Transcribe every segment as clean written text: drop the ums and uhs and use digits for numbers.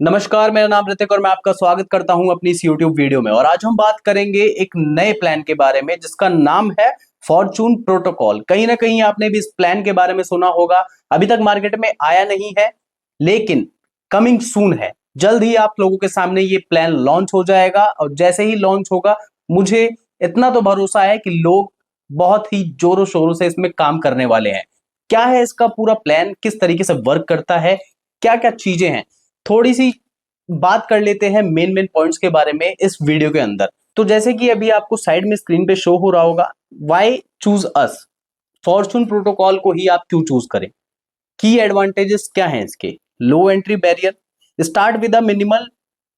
नमस्कार, मेरा नाम ऋतिक और मैं आपका स्वागत करता हूं अपनी इस YouTube वीडियो में। और आज हम बात करेंगे एक नए प्लान के बारे में जिसका नाम है फॉर्चून प्रोटोकॉल। कहीं ना कहीं आपने भी इस प्लान के बारे में सुना होगा। अभी तक मार्केट में आया नहीं है, लेकिन कमिंग सून है। जल्द ही आप लोगों के सामने ये प्लान लॉन्च हो जाएगा और जैसे ही लॉन्च होगा, मुझे इतना तो भरोसा है कि लोग बहुत ही जोरों शोरों से इसमें काम करने वाले हैं। क्या है इसका पूरा प्लान, किस तरीके से वर्क करता है, क्या क्या चीजें हैं, थोड़ी सी बात कर लेते हैं मेन मेन पॉइंट्स के बारे में इस वीडियो के अंदर। तो जैसे कि अभी आपको साइड में स्क्रीन पे शो हो रहा होगा, why choose us, Fortune protocol को ही आप क्यों चूज करें। की एडवांटेजेस क्या हैं इसके। Low entry barrier, start with a minimal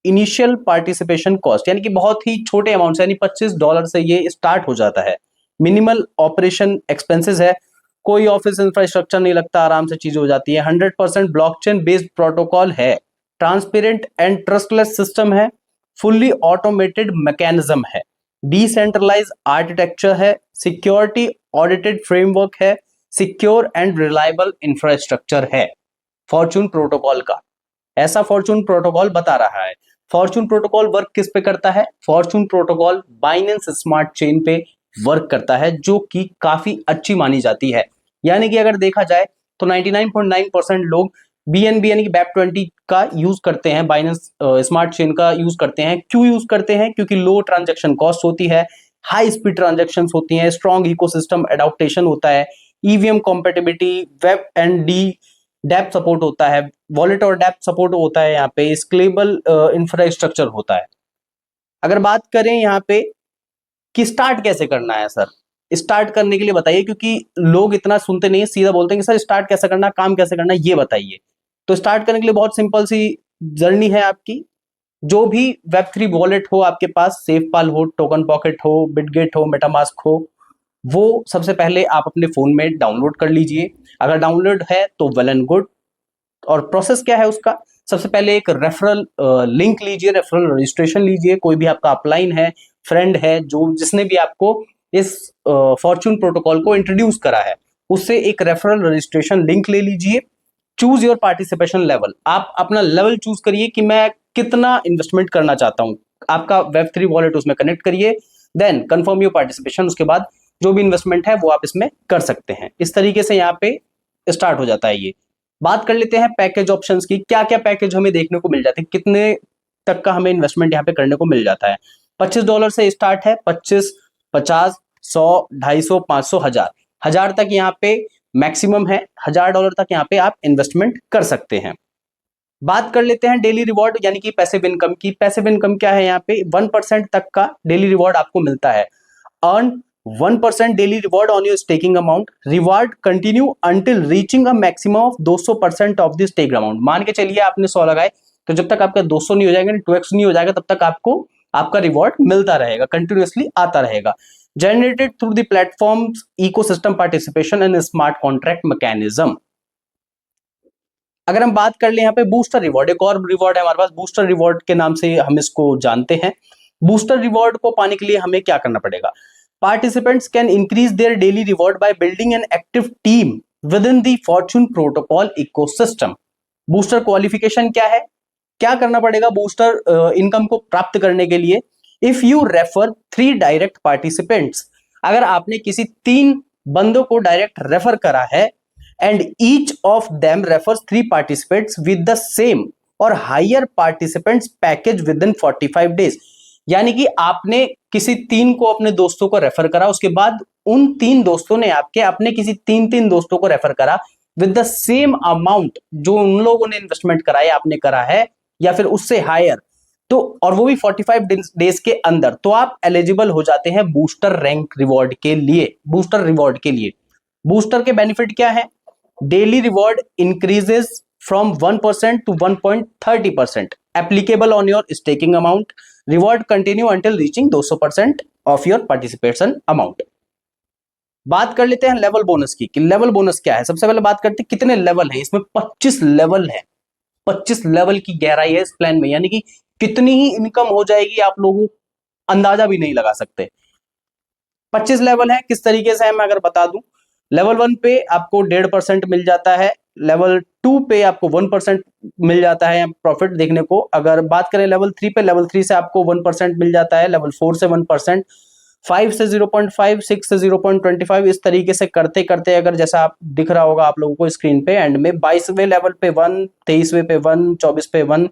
initial participation cost, यानी कि बहुत ही छोटे अमाउंट यानी $25 से ये स्टार्ट हो जाता है। मिनिमल ऑपरेशन एक्सपेंसेस है, कोई ऑफिस इंफ्रास्ट्रक्चर नहीं लगता, आराम से चीज हो जाती है। 100% ब्लॉकचेन बेस्ड प्रोटोकॉल है, ट्रांसपेरेंट एंड ट्रस्टलेस सिस्टम है, फुल्ली ऑटोमेटेड मैकेनिज्म है, डिसेंट्रलाइज आर्किटेक्चर है, सिक्योरिटी ऑडिटेड फ्रेमवर्क है, सिक्योर एंड रिलायबल इंफ्रास्ट्रक्चर है फॉर्चून प्रोटोकॉल का। ऐसा फॉर्चून प्रोटोकॉल बता रहा है। फॉर्चून प्रोटोकॉल वर्क किस पे करता है? Fortune protocol Binance smart chain पे वर्क करता है, जो कि काफी अच्छी मानी जाती है। यानी कि अगर देखा जाए तो 99.9% लोग बीएनबी यानी कि BEP20 का यूज करते हैं, बाइनेंस स्मार्ट चेन का यूज करते हैं। क्यों यूज करते हैं? क्योंकि लो ट्रांजैक्शन कॉस्ट होती है, हाई स्पीड ट्रांजैक्शंस होती हैं, स्ट्रॉन्ग इकोसिस्टम एडॉप्टेशन होता है, EVM compatibility, web and d dapp support होता है, वॉलेट और डेप सपोर्ट होता है, यहाँ पे स्केलेबल इंफ्रास्ट्रक्चर होता है। अगर बात करें यहाँ पे कि स्टार्ट कैसे करना है सर, स्टार्ट करने के लिए बताइए, क्योंकि लोग इतना सुनते नहीं है, सीधा बोलते हैं कि सर स्टार्ट कैसे करना है, काम कैसे करना है, ये बताइए। तो स्टार्ट करने के लिए बहुत सिंपल सी जर्नी है आपकी। जो भी वेब3 वॉलेट हो आपके पास, सेफपाल हो, टोकन पॉकेट हो, बिटगेट हो, मेटामास्क हो, वो सबसे पहले आप अपने फोन में डाउनलोड कर लीजिए। अगर डाउनलोड है तो वेल एंड गुड। और प्रोसेस क्या है उसका? सबसे पहले एक रेफरल लिंक लीजिए, रेफरल रजिस्ट्रेशन लीजिए। कोई भी आपका अपलाइन है, फ्रेंड है, जो जिसने भी आपको इस फॉर्चून प्रोटोकॉल को इंट्रोड्यूस करा है, उससे एक रेफरल रजिस्ट्रेशन लिंक ले लीजिए। चूज योर पार्टिसिपेशन लेवल, आप अपना लेवल चूज करिए कि मैं कितना इन्वेस्टमेंट करना चाहता हूं। आपका वेब3 वॉलेट उसमें कनेक्ट करिए, देन कंफर्म योर पार्टिसिपेशन। उसके बाद जो भी इन्वेस्टमेंट है वो आप इसमें कर सकते हैं। इस तरीके से यहाँ पे स्टार्ट हो जाता है ये। बात कर लेते हैं पैकेज ऑप्शंस की। क्या क्या पैकेज हमें देखने को मिल जाते हैं, कितने तक का हमें इन्वेस्टमेंट यहाँ पे करने को मिल जाता है। $25 से स्टार्ट है, 25, 50, 100, 250, 500, 1000, 1000 तक यहाँ पे मैक्सिमम है। $1000 तक यहाँ पे आप इन्वेस्टमेंट कर सकते हैं। बात कर लेते हैं डेली रिवॉर्ड यानी कि पैसिव इनकम की। पैसिव इनकम क्या है? यहाँ पे 1% तक का डेली रिवॉर्ड आपको मिलता है। Earn 1% daily reward on your staking amount. Reward continue until reaching a maximum of 200% of the stake amount. मान के चलिए आपने 100 लगाए, तो जब तक आपका 200 नहीं हो जाएगा, 2x नहीं हो जाएगा, तब तक आपको आपका रिवॉर्ड मिलता रहेगा, कंटिन्यूअसली आता रहेगा। Generated through the platform ecosystem participation and smart contract mechanism. अगर हम बात कर ले यहाँ पे बूस्टर रिवॉर्ड, एक और रिवॉर्ड है हमारे पास, बूस्टर रिवॉर्ड के नाम से हम इसको जानते हैं। बूस्टर रिवॉर्ड को पाने के लिए हमें क्या करना पड़ेगा? Participants can increase their daily reward by building an active team with in the Fortune protocol ecosystem. Booster qualification क्या है? क्या करना पड़ेगा बूस्टर इनकम को प्राप्त करने के लिए? If you refer 3 direct participants, अगर आपने किसी 3 बंदों को डायरेक्ट रेफर करा है, and each of them refers 3 participants with the same और higher participants package within 45 days। यानी कि आपने किसी 3 को अपने दोस्तों को रेफर करा, उसके बाद उन 3 दोस्तों ने आपके अपने किसी 3 दोस्तों को रेफर करा विद द सेम अमाउंट जो उन लोगों ने इन्वेस्टमेंट कराया आपने करा है, या फिर उससे हायर, तो और वो भी 45 डेज के अंदर, तो आप एलिजिबल हो जाते हैं बूस्टर रैंक रिवॉर्ड के लिए। बूस्टर रिवॉर्ड के लिए बूस्टर के बेनिफिट क्या है? Daily reward increases from 1% to 1.30% applicable on your staking amount. Reward continue until reaching 200% of your participation amount। बात कर लेते हैं लेवल बोनस की कि लेवल बोनस क्या है। सबसे पहले बात करते हैं कितने लेवल है इसमें। 25 लेवल है, 25 लेवल की गहराई है इस प्लान में, यानी कि कितनी ही इनकम हो जाएगी आप लोगों अंदाजा भी नहीं लगा सकते। 25 लेवल है, किस तरीके से है मैं अगर बता दूं। लेवल 1 पे आपको 1.5% मिल जाता है लेवल 2 पे आपको 1% मिल जाता है प्रॉफिट देखने को। अगर बात करें लेवल 3 पे, लेवल 3 से आपको 1% मिल जाता है, लेवल 4 से 1%, 5 से 0.5, 6 से 0.25, इस तरीके से करते करते अगर जैसा आप दिख रहा होगा आप लोगों को स्क्रीन पे, एंड में 22वें लेवल पे 1, 23वें पे 1, 24 पे 1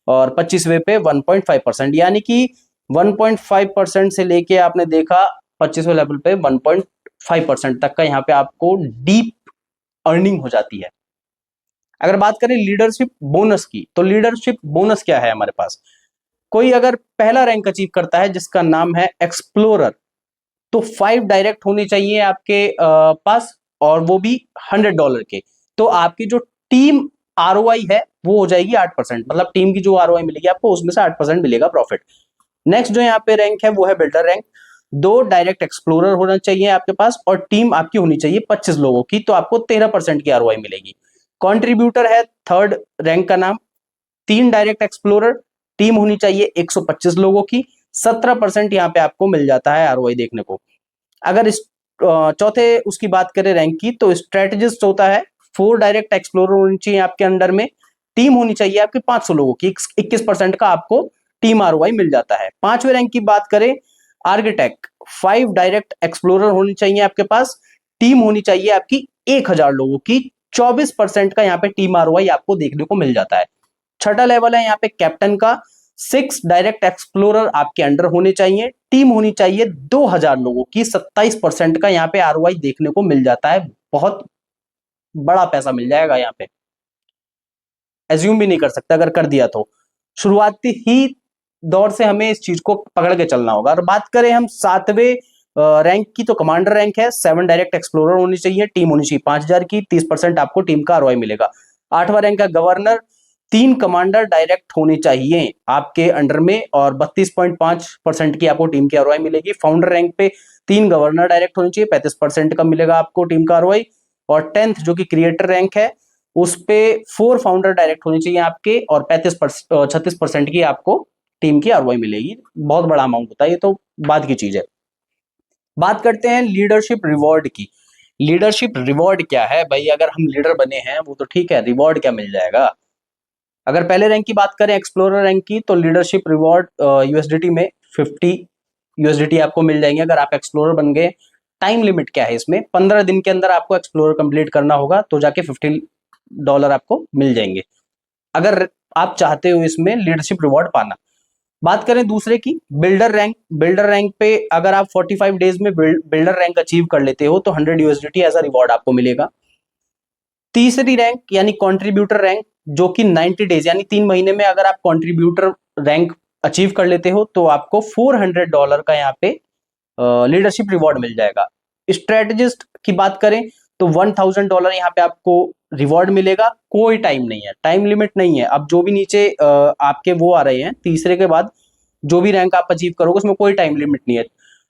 और 25वें पे 1.5%, यानी कि 1.5% से लेके आपने देखा 25वें लेवल पे 1.5% तक का यहाँ पे आपको डीप अर्निंग हो जाती है। अगर बात करें लीडरशिप बोनस की, तो लीडरशिप बोनस क्या है हमारे पास, कोई अगर पहला रैंक अचीव करता है जिसका नाम है एक्सप्लोरर, तो 5 डायरेक्ट होने चाहिए आपके पास, और वो भी $100 के। तो आपकी जो टीम आरओआई है वो हो जाएगी 8%, मतलब टीम की जो आरओआई मिलेगी आपको उसमें से 8% मिलेगा प्रॉफिट। नेक्स्ट जो यहाँ पे रैंक है वो है बिल्डर रैंक। 2 डायरेक्ट एक्सप्लोरर होना चाहिए आपके पास और टीम आपकी होनी चाहिए 25 लोगों की, तो आपको 13% की आरओआई मिलेगी। कंट्रीब्यूटर है थर्ड रैंक का नाम। 3 डायरेक्ट एक्सप्लोरर, टीम होनी चाहिए 125 लोगों की, 17% यहाँ पे आपको मिल जाता है आरओआई देखने को। अगर इस चौथे उसकी बात करें रैंक की, तो स्ट्रेटेजिस्ट होता है। 4 डायरेक्ट एक्सप्लोरर होनी चाहिए आपके अंडर में, टीम होनी चाहिए आपके 500 लोगों की, 21% का आपको टीम आरओआई मिल जाता है। 5वें रैंक की बात करें आर्किटेक्ट, 5 डायरेक्ट एक्सप्लोरर होनी चाहिए आपके पास, टीम होनी चाहिए आपकी 1000 लोगों की, 24% का यहाँ पे टीम आरओआई आपको देखने को मिल जाता है। छठा लेवल है यहाँ पे कैप्टन का। 6 डायरेक्ट एक्सप्लोरर आपके अंडर होने चाहिए, टीम होनी चाहिए 2000 लोगों की, 27% का यहाँ पे आरओआई देखने को मिल जाता है। बहुत बड़ा पैसा मिल जाएगा यहाँ पे, एज्यूम भी नहीं कर सकते अगर कर दिया तो। शुरुआती ही दौर से हमें इस चीज को पकड़ के चलना होगा। और बात करें हम 7वें रैंक की, तो कमांडर रैंक है। 7 डायरेक्ट एक्सप्लोरर होनी चाहिए, टीम होनी चाहिए 5000 की, 30% आपको टीम का आरओआई मिलेगा। 8वां रैंक है गवर्नर। 3 कमांडर डायरेक्ट होने चाहिए आपके अंडर में और 32.5% की आपको टीम की आरओआई मिलेगी। फाउंडर रैंक पे 3 गवर्नर डायरेक्ट होने चाहिए, 35% का मिलेगा आपको टीम का आरओआई। और 10th जो कि क्रिएटर रैंक है, उस पे 4 फाउंडर डायरेक्ट होने चाहिए आपके और 36% की आपको टीम की आरओआई मिलेगी। बहुत बड़ा अमाउंट होता है, ये तो बात की चीज है। बात करते हैं लीडरशिप रिवॉर्ड की। लीडरशिप रिवॉर्ड क्या है भाई, अगर हम लीडर बने हैं वो तो ठीक है, रिवॉर्ड क्या मिल जाएगा। अगर पहले रैंक की बात करें एक्सप्लोरर रैंक की, तो लीडरशिप रिवॉर्ड यूएसडीटी में 50 यूएसडीटी आपको मिल जाएंगे अगर आप एक्सप्लोरर बन गए। टाइम लिमिट क्या है इसमें, 15 दिन के अंदर आपको एक्सप्लोरर कंप्लीट करना होगा, तो जाके $50 आपको मिल जाएंगे अगर आप चाहते हो इसमें लीडरशिप रिवॉर्ड पाना। बात करें दूसरे की बिल्डर रैंक। बिल्डर रैंक पे अगर आप 45 डेज में बिल्डर रैंक अचीव कर लेते हो तो 100 यूएसडीटी एज अ रिवॉर्ड आपको मिलेगा। तीसरी रैंक यानी कंट्रीब्यूटर रैंक, जो कि 90 डेज यानी 3 महीने में अगर आप कंट्रीब्यूटर रैंक अचीव कर लेते हो तो आपको $400 का यहाँ पे लीडरशिप रिवॉर्ड मिल जाएगा। स्ट्रेटेजिस्ट की बात करें तो $1000 यहाँ पे आपको रिवॉर्ड मिलेगा। कोई टाइम नहीं है, टाइम लिमिट नहीं है। अब जो भी नीचे आपके वो आ रहे हैं तीसरे के बाद जो भी रैंक आप अचीव करोगे उसमें कोई टाइम लिमिट नहीं है।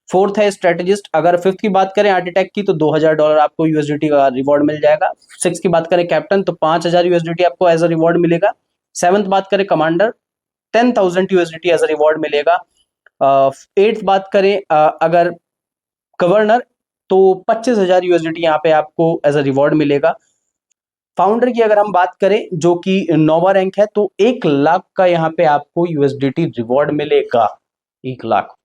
फोर्थ है स्ट्रेटेजिस्ट। अगर फिफ्थ की बात करें आर्किटेक्ट की, तो $2000 आपको यूएसडीटी का रिवॉर्ड मिल जाएगा। सिक्स की बात करें कैप्टन, तो 5000 यूएसडीटी आपको एज अ रिवॉर्ड मिलेगा। सेवंथ बात करें commander, 10,000 USDT as a reward मिलेगा। एट्थ बात करें अगर गवर्नर, तो 25,000 यूएसडीटी यहाँ पे आपको एज अ रिवॉर्ड मिलेगा। फाउंडर की अगर हम बात करें जो कि 9वां रैंक है, तो 1 लाख का यहाँ पे आपको यूएसडीटी रिवॉर्ड मिलेगा। 1 लाख।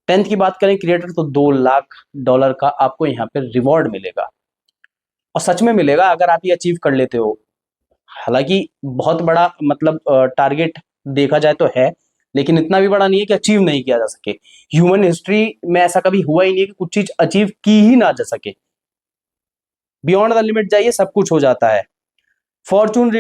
10th की बात करें क्रिएटर, तो $2 लाख का आपको यहाँ पे रिवॉर्ड मिलेगा और सच में मिलेगा अगर आप ये अचीव कर लेते हो। हालांकि बहुत बड़ा मतलब टारगेट देखा जाए तो है, लेकिन इतना भी बड़ा नहीं है कि अचीव नहीं किया जा सके। ह्यूमन हिस्ट्री में ऐसा कभी हुआ ही नहीं है कि कुछ चीज अचीव की ही ना जा सके। बियॉन्ड द लिमिट जाइए, सब कुछ हो जाता है। फॉर्चून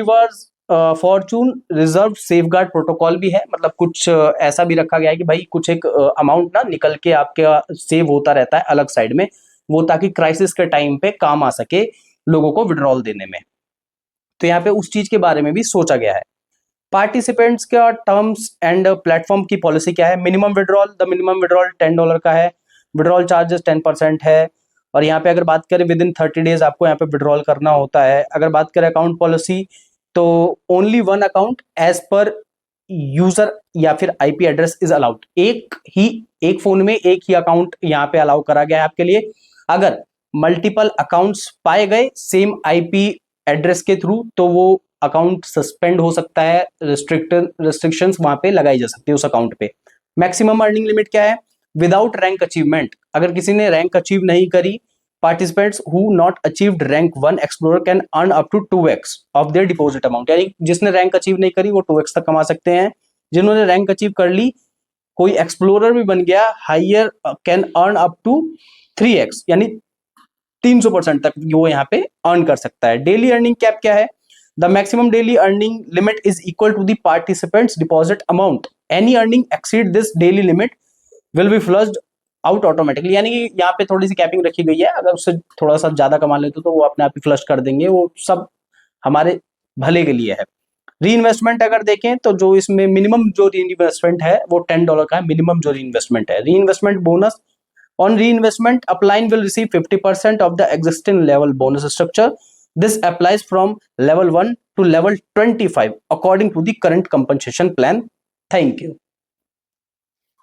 रिजर्व सेफगार्ड प्रोटोकॉल भी है, मतलब कुछ ऐसा भी रखा गया है कि भाई कुछ एक अमाउंट ना निकल के आपके सेव होता रहता है अलग साइड में, वो ताकि क्राइसिस के टाइम पे काम आ सके लोगों को विड्रॉल देने में। तो यहाँ पे उस चीज के बारे में भी सोचा गया है। पार्टिसिपेंट्स का टर्म्स एंड प्लेटफॉर्म की पॉलिसी क्या है। Minimum withdrawal, the minimum withdrawal $10 का है। विड्रॉल चार्जेस 10% है। और यहाँ पे अगर बात करें विद इन 30 डेज आपको यहाँ पे विड्रॉल करना होता है। अगर बात करें अकाउंट पॉलिसी, तो only one account as per user या फिर आईपी एड्रेस इज अलाउड। एक फोन में एक ही अकाउंट यहाँ पे अलाउ करा गया है आपके लिए। अगर मल्टीपल अकाउंट्स पाए गए सेम आईपी एड्रेस के थ्रू, तो वो अकाउंट सस्पेंड हो सकता है, रिस्ट्रिक्शंस वहां पे लगाई जा सकती है उस अकाउंट पे। मैक्सिमम अर्निंग लिमिट क्या है? विदाउट रैंक अचीवमेंट, अगर किसी ने रैंक अचीव नहीं करी, participants who not achieved rank 1 explorer can earn up to 2x of their deposit amount, यानी जिसने रैंक अचीव नहीं करी वो 2x तक कमा सकते हैं। जिन्होंने रैंक अचीव कर ली, कोई एक्सप्लोरर भी बन गया, higher can earn up to 3x, यानी 300% तक वो यहाँ पे अर्न कर सकता है। डेली अर्निंग कैप क्या है? The maximum daily earning limit is equal to the participants deposit amount, any earning exceed this daily limit will be flushed out automatically, यानी कि यहाँ पे थोड़ी सी कैपिंग रखी गई है, अगर उससे थोड़ा सा ज्यादा कमा लेते तो वो अपने आप ही फ्लश कर देंगे, वो सब हमारे भले के लिए है। री इन्वेस्टमेंट अगर देखें तो जो इसमें मिनिमम जो री इन्वेस्टमेंट है वो $10 का है, मिनिमम जो री इन्वेस्टमेंट है। री investment bonus, on reinvestment upline will receive 50% of the existing level bonus structure. This applies from level 1 to level 25 according to the current compensation plan. Thank you.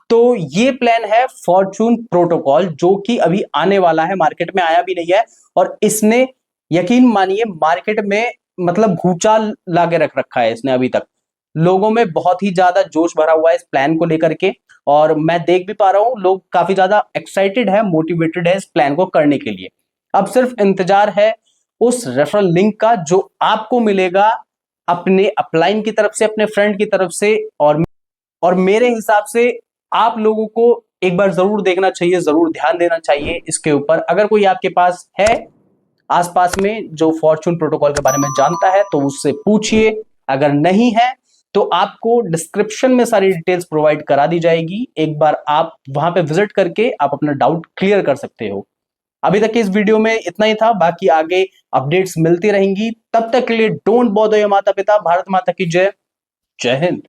तो ये प्लान है फॉर्चून प्रोटोकॉल, जो कि अभी आने वाला है, मार्केट में आया भी नहीं है, और इसने यकीन मानिए मार्केट में मतलब भूचाल लाके रख रखा है इसने। अभी तक लोगों में बहुत ही ज्यादा जोश भरा हुआ है इस प्लान को लेकर के, और मैं देख भी पा रहा हूं लोग काफी ज्यादा एक्साइटेड है, मोटिवेटेड है इस प्लान को करने के लिए। अब सिर्फ इंतजार है उस रेफरल लिंक का जो आपको मिलेगा अपने अपलाइन की तरफ से, अपने फ्रेंड की तरफ से, और मेरे हिसाब से आप लोगों को एक बार जरूर देखना चाहिए, जरूर ध्यान देना चाहिए इसके ऊपर। अगर कोई आपके पास है आसपास में जो फॉर्चून प्रोटोकॉल के बारे में जानता है तो उससे पूछिए, अगर नहीं है तो आपको डिस्क्रिप्शन में सारी डिटेल्स प्रोवाइड करा दी जाएगी, एक बार आप वहां पे विजिट करके आप अपना डाउट क्लियर कर सकते हो। अभी तक के इस वीडियो में इतना ही था, बाकी आगे अपडेट्स मिलती रहेंगी। तब तक के लिए डोंट बॉदर योर माता पिता। भारत माता की जय। जय हिंद।